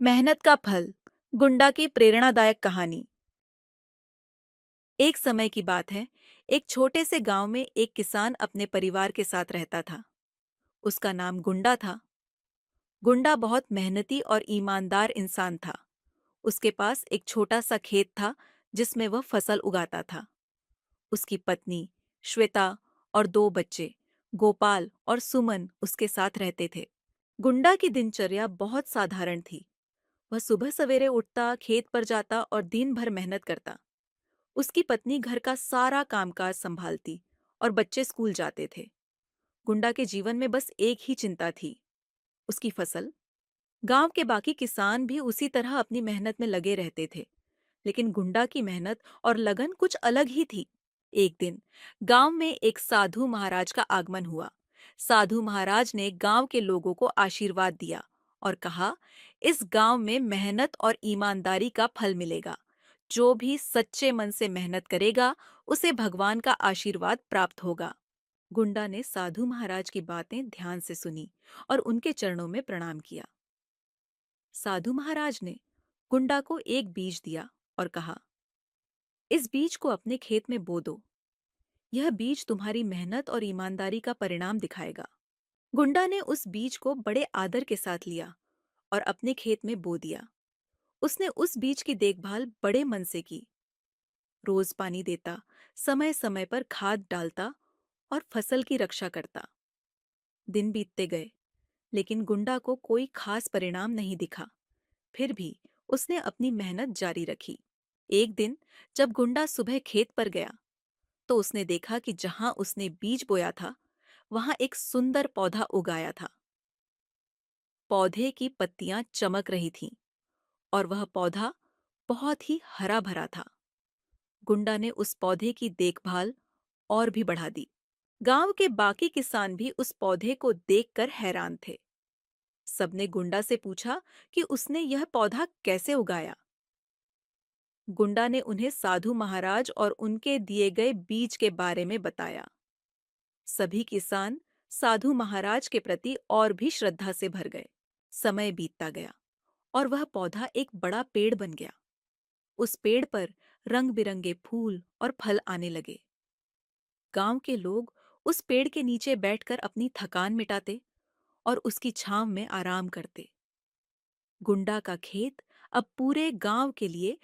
मेहनत का फल। गुंडा की प्रेरणादायक कहानी। एक समय की बात है। एक छोटे से गांव में एक किसान अपने परिवार के साथ रहता था। उसका नाम गुंडा था। गुंडा बहुत मेहनती और ईमानदार इंसान था। उसके पास एक छोटा सा खेत था जिसमें वह फसल उगाता था। उसकी पत्नी श्वेता और दो बच्चे गोपाल और सुमन उसके साथ रहते थे। गुंडा की दिनचर्या बहुत साधारण थी। वह सुबह सवेरे उठता, खेत पर जाता और दिन भर मेहनत करता। उसकी पत्नी घर का सारा कामकाज संभालती और बच्चे स्कूल जाते थे। गुंडा के जीवन में बस एक ही चिंता थी, उसकी फसल। गांव के बाकी किसान भी उसी तरह अपनी मेहनत में लगे रहते थे, लेकिन गुंडा की मेहनत और लगन कुछ अलग ही थी। एक दिन गांव में एक साधु महाराज का आगमन हुआ। साधु महाराज ने गांव के लोगों को आशीर्वाद दिया और कहा, इस गांव में मेहनत और ईमानदारी का फल मिलेगा। जो भी सच्चे मन से मेहनत करेगा उसे भगवान का आशीर्वाद प्राप्त होगा। गुंडा ने साधु महाराज की बातें ध्यान से सुनी और उनके चरणों में प्रणाम किया। साधु महाराज ने गुंडा को एक बीज दिया और कहा, इस बीज को अपने खेत में बो दो। यह बीज तुम्हारी मेहनत और ईमानदारी का परिणाम दिखाएगा। गुंडा ने उस बीज को बड़े आदर के साथ लिया और अपने खेत में बो दिया। उसने उस बीज की देखभाल बड़े मन से की। रोज पानी देता, समय समय पर खाद डालता और फसल की रक्षा करता। दिन बीतते गए, लेकिन गुंडा को कोई खास परिणाम नहीं दिखा। फिर भी उसने अपनी मेहनत जारी रखी। एक दिन जब गुंडा सुबह खेत पर गया, तो उसने देखा कि जहां उसने बीज बोया था, वहां एक सुंदर पौधा उगाया था। पौधे की पत्तियां चमक रही थीं और वह पौधा बहुत ही हरा भरा था। गुंडा ने उस पौधे की देखभाल और भी बढ़ा दी। गांव के बाकी किसान भी उस पौधे को देखकर हैरान थे। सबने गुंडा से पूछा कि उसने यह पौधा कैसे उगाया। गुंडा ने उन्हें साधु महाराज और उनके दिए गए बीज के बारे में बताया। सभी किसान साधु महाराज के प्रति और भी श्रद्धा से भर गए। समय बीतता गया और वह पौधा एक बड़ा पेड़ बन गया। उस पेड़ पर रंग बिरंगे फूल और फल आने लगे। गांव के लोग उस पेड़ के नीचे बैठकर अपनी थकान मिटाते और उसकी छांव में आराम करते। गुंडा का खेत अब पूरे गांव के लिए